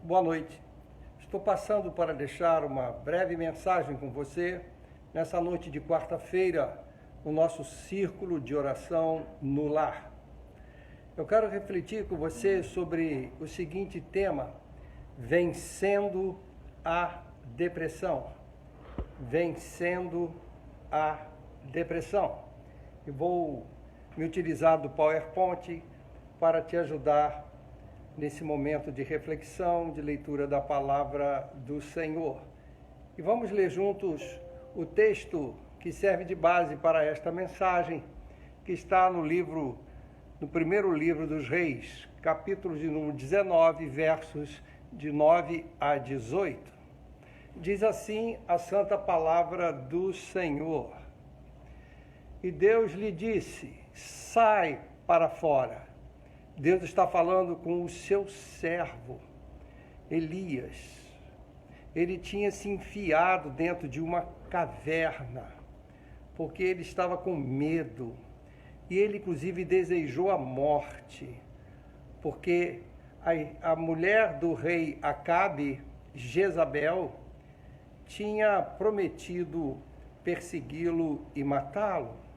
Boa noite. Estou passando para deixar uma breve mensagem com você nessa noite de quarta-feira, no nosso círculo de oração no lar. Eu quero refletir com você sobre o seguinte tema: vencendo a depressão. Vencendo a depressão. E vou me utilizar do PowerPoint para te ajudar nesse momento de reflexão, de leitura da palavra do Senhor. E vamos ler juntos o texto que serve de base para esta mensagem, que está no primeiro livro dos Reis, capítulo de número 19, versos de 9 a 18. Diz assim a santa palavra do Senhor: E Deus lhe disse: sai para fora. Deus está falando com o seu servo, Elias. Ele tinha se enfiado dentro de uma caverna, porque ele estava com medo. E ele, inclusive, desejou a morte, porque a mulher do rei Acabe, Jezabel, tinha prometido persegui-lo e matá-lo.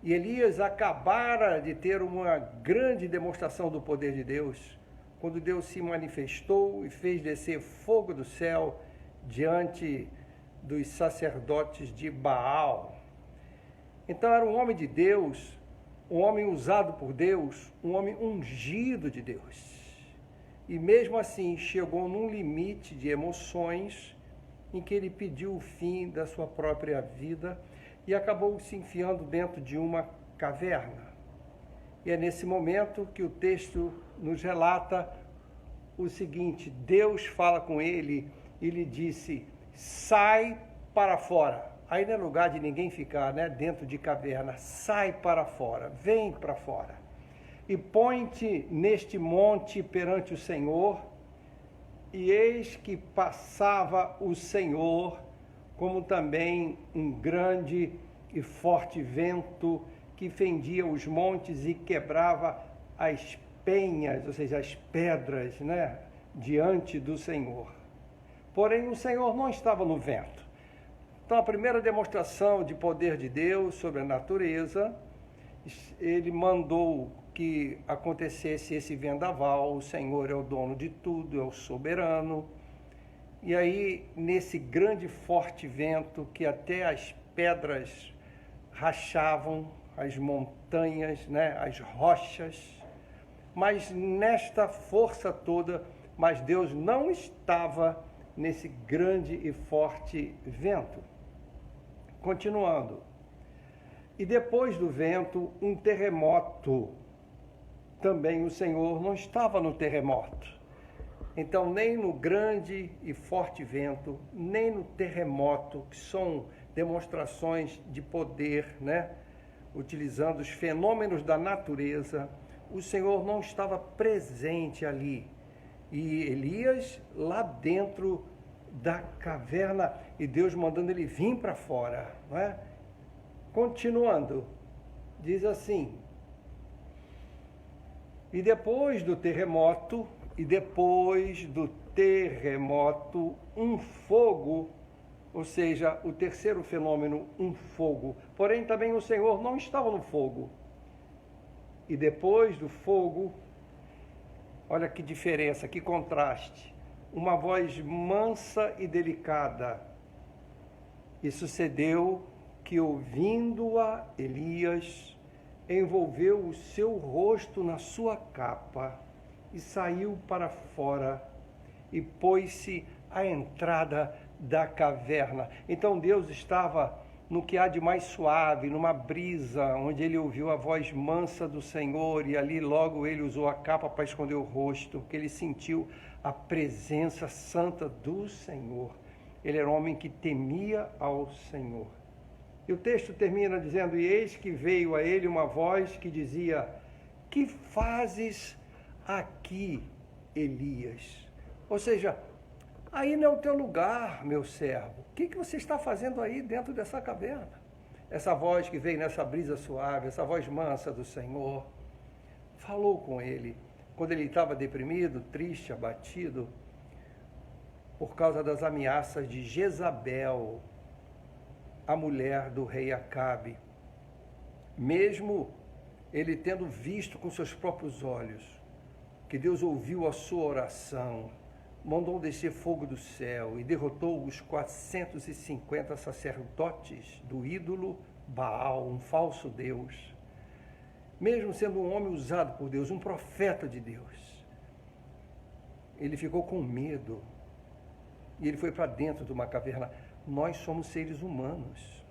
E Elias acabara de ter uma grande demonstração do poder de Deus, quando Deus se manifestou e fez descer fogo do céu diante dos sacerdotes de Baal. Então era um homem de Deus, um homem usado por Deus, um homem ungido de Deus. E mesmo assim chegou num limite de emoções em que ele pediu o fim da sua própria vida e acabou se enfiando dentro de uma caverna. E é nesse momento que o texto nos relata o seguinte: Deus fala com ele e lhe disse: sai para fora. Aí não é lugar de ninguém ficar, né, dentro de caverna. Sai para fora, vem para fora. E põe-te neste monte perante o Senhor. E eis que passava o Senhor, como também um grande e forte vento que fendia os montes e quebrava as penhas, ou seja, as pedras, né, diante do Senhor. Porém, o Senhor não estava no vento. Então, a primeira demonstração de poder de Deus sobre a natureza, ele mandou que acontecesse esse vendaval. O Senhor é o dono de tudo, é o soberano. E aí, nesse grande e forte vento, que até as pedras rachavam, as montanhas, né, as rochas, mas nesta força toda, mas Deus não estava nesse grande e forte vento. Continuando. E depois do vento, um terremoto. Também o Senhor não estava no terremoto. Então, nem no grande e forte vento, nem no terremoto, que são demonstrações de poder, né? Utilizando os fenômenos da natureza, o Senhor não estava presente ali. E Elias lá dentro da caverna, e Deus mandando ele vir para fora, não é? Continuando, diz assim: e depois do terremoto, um fogo, ou seja, o terceiro fenômeno, um fogo. Porém, também o Senhor não estava no fogo. E depois do fogo, olha que diferença, que contraste. Uma voz mansa e delicada. E sucedeu que, ouvindo-a, Elias envolveu o seu rosto na sua capa e saiu para fora e pôs-se à entrada da caverna. Então Deus estava no que há de mais suave, numa brisa, onde ele ouviu a voz mansa do Senhor, e ali logo ele usou a capa para esconder o rosto, porque ele sentiu a presença santa do Senhor. Ele era um homem que temia ao Senhor. E o texto termina dizendo: e eis que veio a ele uma voz que dizia: que fazes aqui, Elias? Ou seja, aí não é o teu lugar, meu servo. O que você está fazendo aí dentro dessa caverna? Essa voz que veio nessa brisa suave, essa voz mansa do Senhor, falou com ele. Quando ele estava deprimido, triste, abatido, por causa das ameaças de Jezabel, a mulher do rei Acabe. Mesmo ele tendo visto com seus próprios olhos que Deus ouviu a sua oração, mandou descer fogo do céu e derrotou os 450 sacerdotes do ídolo Baal, um falso Deus. Mesmo sendo um homem usado por Deus, um profeta de Deus, ele ficou com medo e ele foi para dentro de uma caverna. Nós somos seres humanos.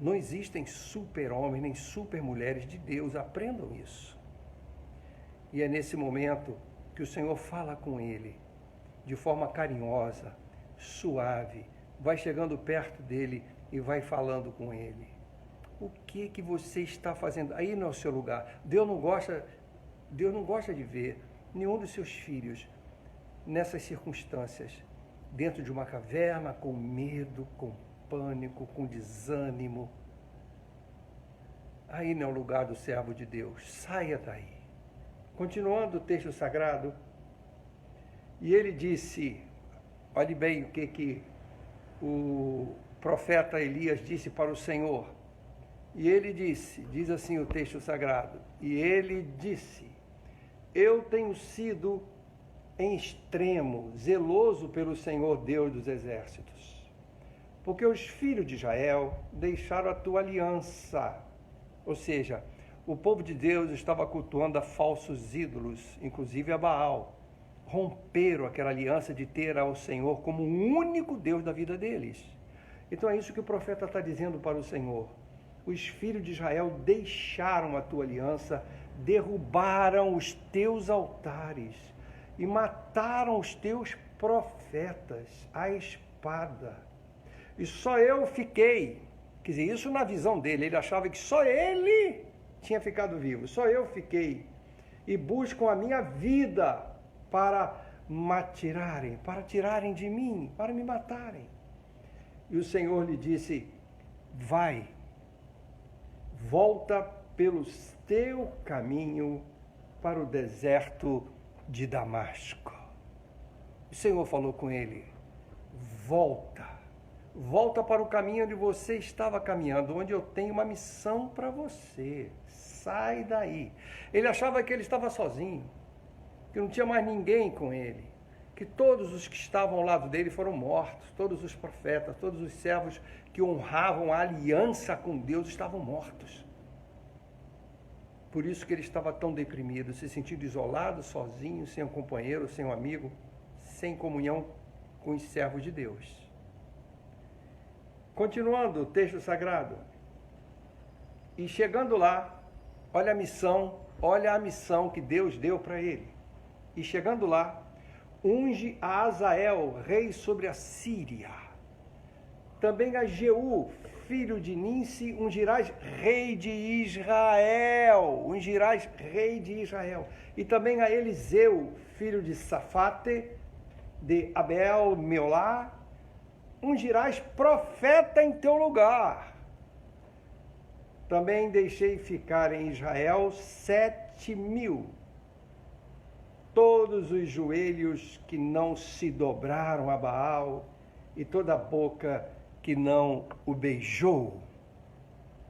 Não existem super-homens nem super-mulheres de Deus. Aprendam isso. E é nesse momento que o Senhor fala com ele, de forma carinhosa, suave, vai chegando perto dele e vai falando com ele. O que você está fazendo? Aí não é o seu lugar. Deus não gosta de ver nenhum dos seus filhos nessas circunstâncias, dentro de uma caverna, com medo, com pânico, com desânimo. Aí não é o lugar do servo de Deus. Saia daí. Continuando o texto sagrado, e ele disse, olhe bem o que o profeta Elias disse para o Senhor. E ele disse, diz assim o texto sagrado, e ele disse: eu tenho sido em extremo zeloso pelo Senhor Deus dos exércitos, porque os filhos de Israel deixaram a tua aliança. Ou seja, o povo de Deus estava cultuando a falsos ídolos, inclusive a Baal. Romperam aquela aliança de ter ao Senhor como o único Deus da vida deles. Então é isso que o profeta está dizendo para o Senhor. Os filhos de Israel deixaram a tua aliança, derrubaram os teus altares e mataram os teus profetas à espada. E só eu fiquei. Quer dizer, isso na visão dele, ele achava que só ele tinha ficado vivo, só eu fiquei. E buscam a minha vida para tirarem de mim, para me matarem. E o Senhor lhe disse: vai, volta pelo teu caminho para o deserto de Damasco. O Senhor falou com ele: volta para o caminho onde você estava caminhando, onde eu tenho uma missão para você. Sai daí. Ele achava que ele estava sozinho, que não tinha mais ninguém com ele, que todos os que estavam ao lado dele foram mortos, todos os profetas, todos os servos que honravam a aliança com Deus estavam mortos. Por isso que ele estava tão deprimido, se sentindo isolado, sozinho, sem um companheiro, sem um amigo, sem comunhão com os servos de Deus. Continuando o texto sagrado, e chegando lá, olha a missão que Deus deu para ele. E chegando lá, unge a Azael, rei sobre a Síria. Também a Jeú, filho de Ninsi, ungirás rei de Israel. Ungirás rei de Israel. E também a Eliseu, filho de Safate, de Abel-Meolá, ungirás profeta em teu lugar. Também deixei ficar em Israel 7.000. Todos os joelhos que não se dobraram a Baal e toda a boca que não o beijou.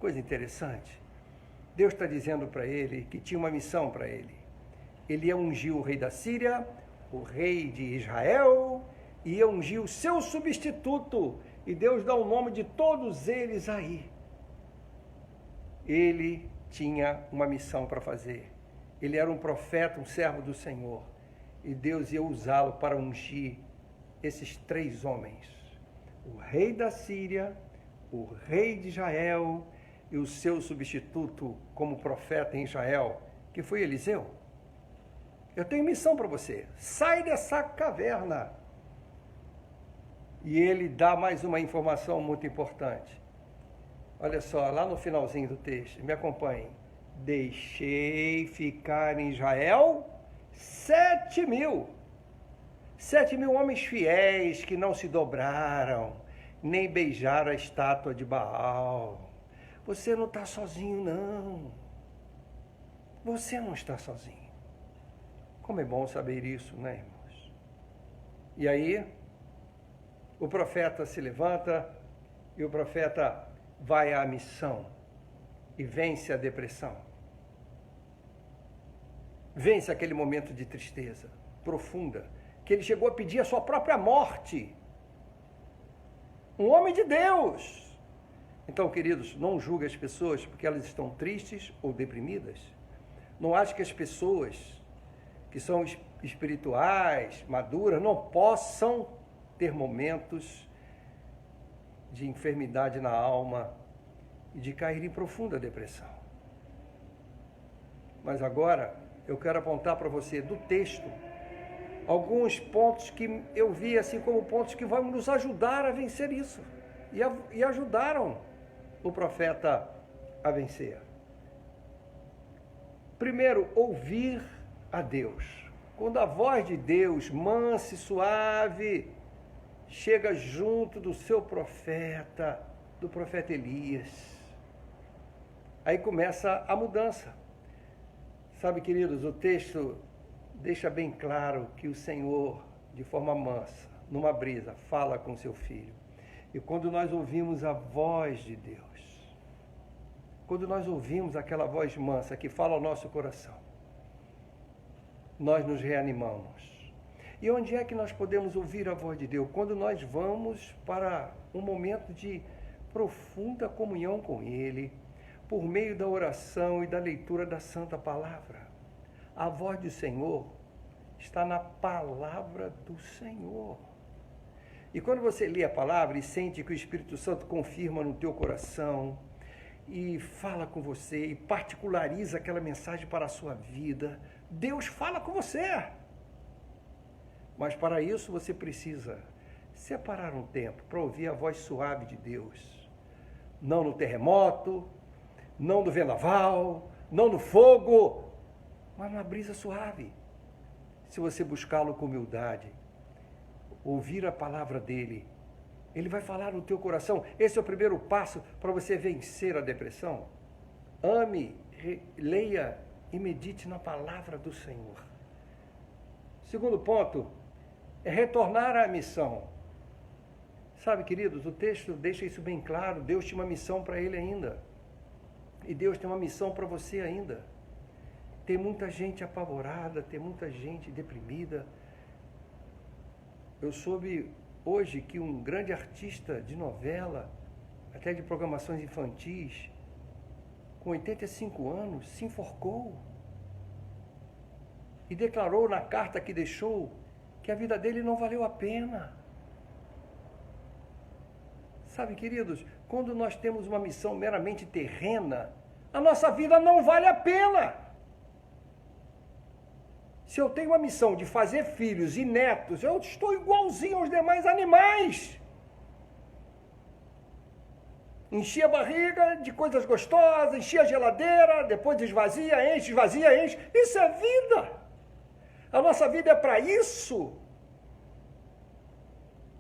Coisa interessante. Deus está dizendo para ele que tinha uma missão para ele. Ele ia ungir o rei da Síria, o rei de Israel, e ia ungir o seu substituto. E Deus dá o nome de todos eles aí. Ele tinha uma missão para fazer. Ele era um profeta, um servo do Senhor. E Deus ia usá-lo para ungir esses 3 homens. O rei da Síria, o rei de Israel e o seu substituto como profeta em Israel, que foi Eliseu. Eu tenho missão para você. Sai dessa caverna. E ele dá mais uma informação muito importante. Olha só, lá no finalzinho do texto, me acompanhem. Deixei ficar em Israel 7.000. 7.000 homens fiéis que não se dobraram, nem beijaram a estátua de Baal. Você não está sozinho, não. Você não está sozinho. Como é bom saber isso, né, irmãos? E aí, o profeta se levanta e o profeta vai à missão e vence a depressão. Vence aquele momento de tristeza profunda, que ele chegou a pedir a sua própria morte. Um homem de Deus. Então, queridos, não julgue as pessoas porque elas estão tristes ou deprimidas. Não ache que as pessoas que são espirituais, maduras, não possam ter momentos de enfermidade na alma e de cair em profunda depressão. Mas agora eu quero apontar para você do texto alguns pontos que eu vi assim como pontos que vão nos ajudar a vencer isso. E ajudaram o profeta a vencer. Primeiro, ouvir a Deus. Quando a voz de Deus, mansa e suave, chega junto do seu profeta, do profeta Elias, aí começa a mudança. Sabe, queridos, o texto deixa bem claro que o Senhor, de forma mansa, numa brisa, fala com seu filho. E quando nós ouvimos a voz de Deus, quando nós ouvimos aquela voz mansa que fala ao nosso coração, nós nos reanimamos. E onde é que nós podemos ouvir a voz de Deus? Quando nós vamos para um momento de profunda comunhão com Ele, por meio da oração e da leitura da Santa Palavra. A voz do Senhor está na palavra do Senhor. E quando você lê a palavra e sente que o Espírito Santo confirma no teu coração e fala com você e particulariza aquela mensagem para a sua vida, Deus fala com você. Mas para isso você precisa separar um tempo para ouvir a voz suave de Deus. Não no terremoto, não no vendaval, não no fogo, mas numa brisa suave. Se você buscá-lo com humildade, ouvir a palavra dele, ele vai falar no teu coração. Esse é o primeiro passo para você vencer a depressão. Ame, leia e medite na palavra do Senhor. Segundo ponto, é retornar à missão. Sabe, queridos, o texto deixa isso bem claro. Deus tinha uma missão para ele ainda. E Deus tem uma missão para você ainda. Tem muita gente apavorada, tem muita gente deprimida. Eu soube hoje que um grande artista de novela, até de programações infantis, com 85 anos, se enforcou. E declarou na carta que deixou que a vida dele não valeu a pena. Sabe, queridos, quando nós temos uma missão meramente terrena, a nossa vida não vale a pena. Se eu tenho uma missão de fazer filhos e netos, eu estou igualzinho aos demais animais. Enchi a barriga de coisas gostosas, enchi a geladeira, depois esvazia, enche, esvazia, enche. Isso é vida. A nossa vida é para isso.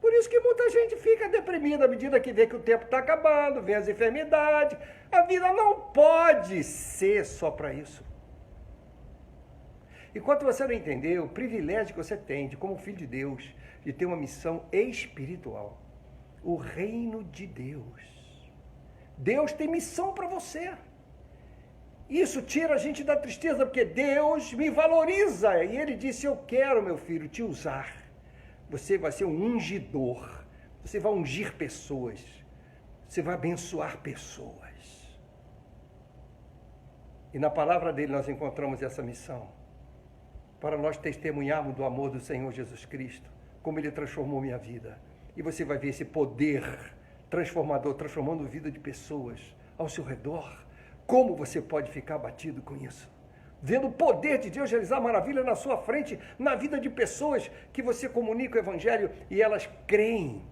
Por isso que muita gente fica deprimida à medida que vê que o tempo está acabando, vem as enfermidades. A vida não pode ser só para isso. Enquanto você não entender o privilégio que você tem de, como filho de Deus, de ter uma missão espiritual, o reino de Deus. Deus tem missão para você. Isso tira a gente da tristeza, porque Deus me valoriza. E Ele disse, eu quero, meu filho, te usar. Você vai ser um ungidor. Você vai ungir pessoas. Você vai abençoar pessoas. E na palavra dele nós encontramos essa missão. Para nós testemunharmos do amor do Senhor Jesus Cristo, como Ele transformou minha vida. E você vai ver esse poder transformador, transformando a vida de pessoas ao seu redor. Como você pode ficar abatido com isso? Vendo o poder de Deus realizar maravilha na sua frente, na vida de pessoas que você comunica o Evangelho e elas creem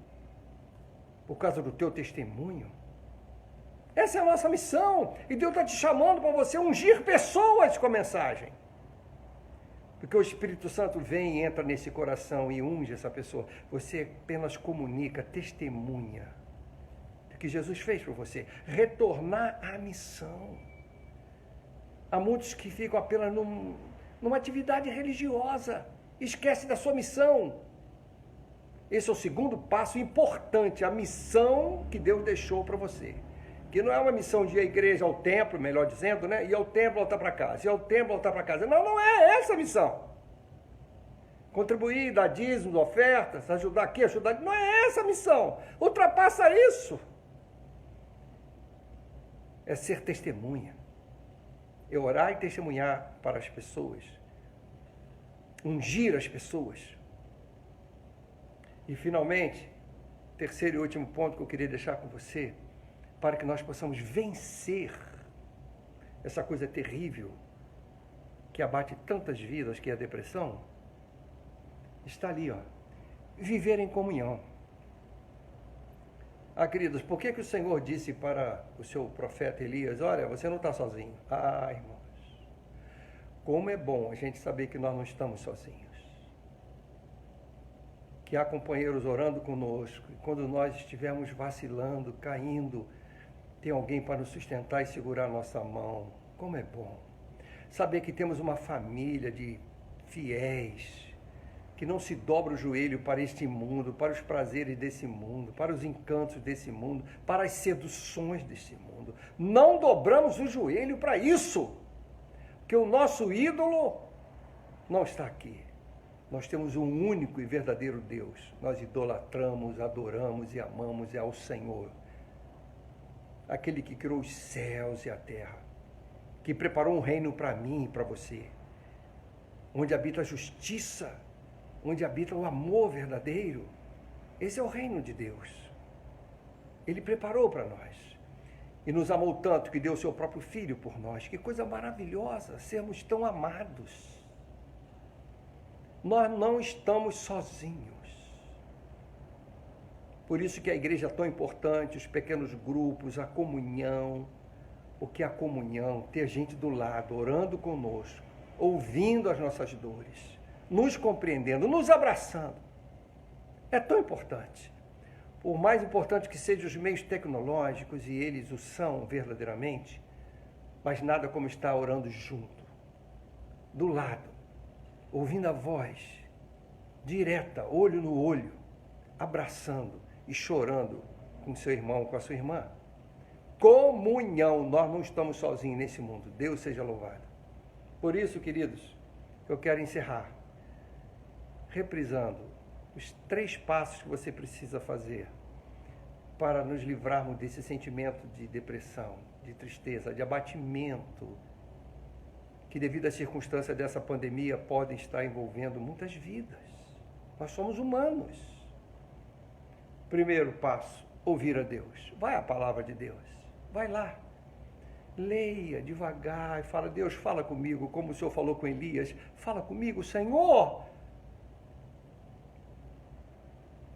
por causa do teu testemunho. Essa é a nossa missão. E Deus está te chamando para você ungir pessoas com a mensagem. Porque o Espírito Santo vem e entra nesse coração e unge essa pessoa. Você apenas comunica, testemunha do que Jesus fez por você. Retornar à missão. Há muitos que ficam apenas numa atividade religiosa. Esquece da sua missão. Esse é o segundo passo importante, a missão que Deus deixou para você. Que não é uma missão de ir à igreja, ao templo, melhor dizendo, né? Ir ao templo, voltar para casa. Ir ao templo, voltar para casa. Não, não é essa a missão. Contribuir, dar dízimos, ofertas, ajudar aqui, ajudar ali. Não é essa a missão. Ultrapassa isso. É ser testemunha. É orar e testemunhar para as pessoas. Ungir as pessoas. E, finalmente, terceiro e último ponto que eu queria deixar com você, para que nós possamos vencer essa coisa terrível que abate tantas vidas, que é a depressão, está ali, ó, viver em comunhão. Ah, queridos, por que o Senhor disse para o seu profeta Elias, olha, você não está sozinho? Ah, irmãos, como é bom a gente saber que nós não estamos sozinhos. Que há companheiros orando conosco, e quando nós estivermos vacilando, caindo, tem alguém para nos sustentar e segurar a nossa mão. Como é bom saber que temos uma família de fiéis, que não se dobra o joelho para este mundo, para os prazeres desse mundo, para os encantos desse mundo, para as seduções desse mundo. Não dobramos o joelho para isso, porque o nosso ídolo não está aqui. Nós temos um único e verdadeiro Deus. Nós idolatramos, adoramos e amamos ao Senhor. Aquele que criou os céus e a terra. Que preparou um reino para mim e para você. Onde habita a justiça. Onde habita o amor verdadeiro. Esse é o reino de Deus. Ele preparou para nós. E nos amou tanto que deu o seu próprio Filho por nós. Que coisa maravilhosa sermos tão amados. Nós não estamos sozinhos. Por isso que a igreja é tão importante, os pequenos grupos, a comunhão. Porque a comunhão, ter gente do lado, orando conosco, ouvindo as nossas dores, nos compreendendo, nos abraçando, é tão importante. Por mais importante que sejam os meios tecnológicos, e eles o são verdadeiramente, mas nada como estar orando junto, do lado, ouvindo a voz, direta, olho no olho, abraçando e chorando com seu irmão, com a sua irmã. Comunhão, nós não estamos sozinhos nesse mundo, Deus seja louvado. Por isso, queridos, eu quero encerrar, reprisando os 3 passos que você precisa fazer para nos livrarmos desse sentimento de depressão, de tristeza, de abatimento, que devido às circunstâncias dessa pandemia podem estar envolvendo muitas vidas. Nós somos humanos. Primeiro passo, ouvir a Deus. Vai à palavra de Deus. Vai lá. Leia devagar e fala, Deus, fala comigo, como o Senhor falou com Elias. Fala comigo, Senhor.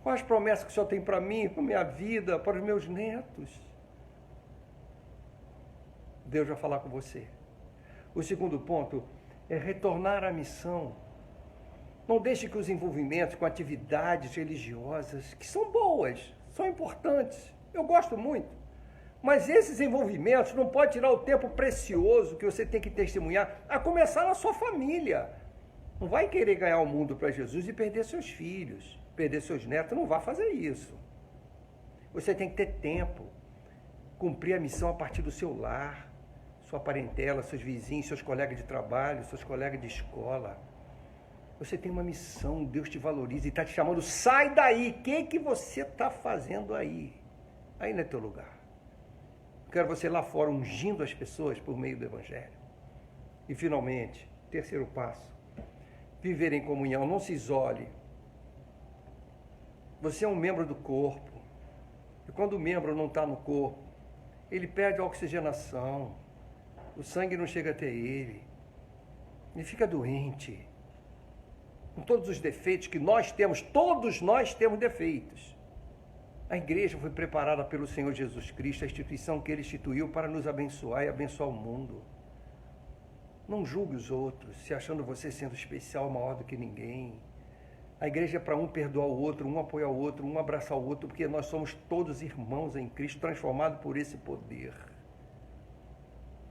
Quais as promessas que o Senhor tem para mim, para a minha vida, para os meus netos? Deus vai falar com você. O segundo ponto é retornar à missão. Não deixe que os envolvimentos com atividades religiosas, que são boas, são importantes, eu gosto muito, mas esses envolvimentos não podem tirar o tempo precioso que você tem que testemunhar, a começar na sua família. Não vai querer ganhar o mundo para Jesus e perder seus filhos, perder seus netos, não vai fazer isso. Você tem que ter tempo, cumprir a missão a partir do seu lar, sua parentela, seus vizinhos, seus colegas de trabalho, seus colegas de escola. Você tem uma missão, Deus te valoriza e está te chamando, sai daí, o que você está fazendo aí? Aí não é teu lugar. Quero você lá fora ungindo as pessoas por meio do Evangelho. E finalmente, terceiro passo, viver em comunhão, não se isole. Você é um membro do corpo, e quando o membro não está no corpo, ele perde a oxigenação, o sangue não chega até ele fica doente, com todos os defeitos que nós temos, todos nós temos defeitos. A igreja foi preparada pelo Senhor Jesus Cristo, a instituição que Ele instituiu para nos abençoar e abençoar o mundo. Não julgue os outros, se achando você sendo especial, maior do que ninguém. A igreja é para um perdoar o outro, um apoiar o outro, um abraçar o outro, porque nós somos todos irmãos em Cristo, transformados por esse poder.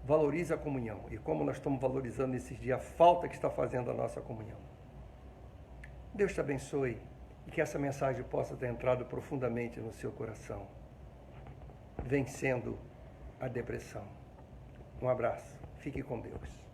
Valorize a comunhão. E como nós estamos valorizando nesses dias, a falta que está fazendo a nossa comunhão. Deus te abençoe e que essa mensagem possa ter entrado profundamente no seu coração, vencendo a depressão. Um abraço. Fique com Deus.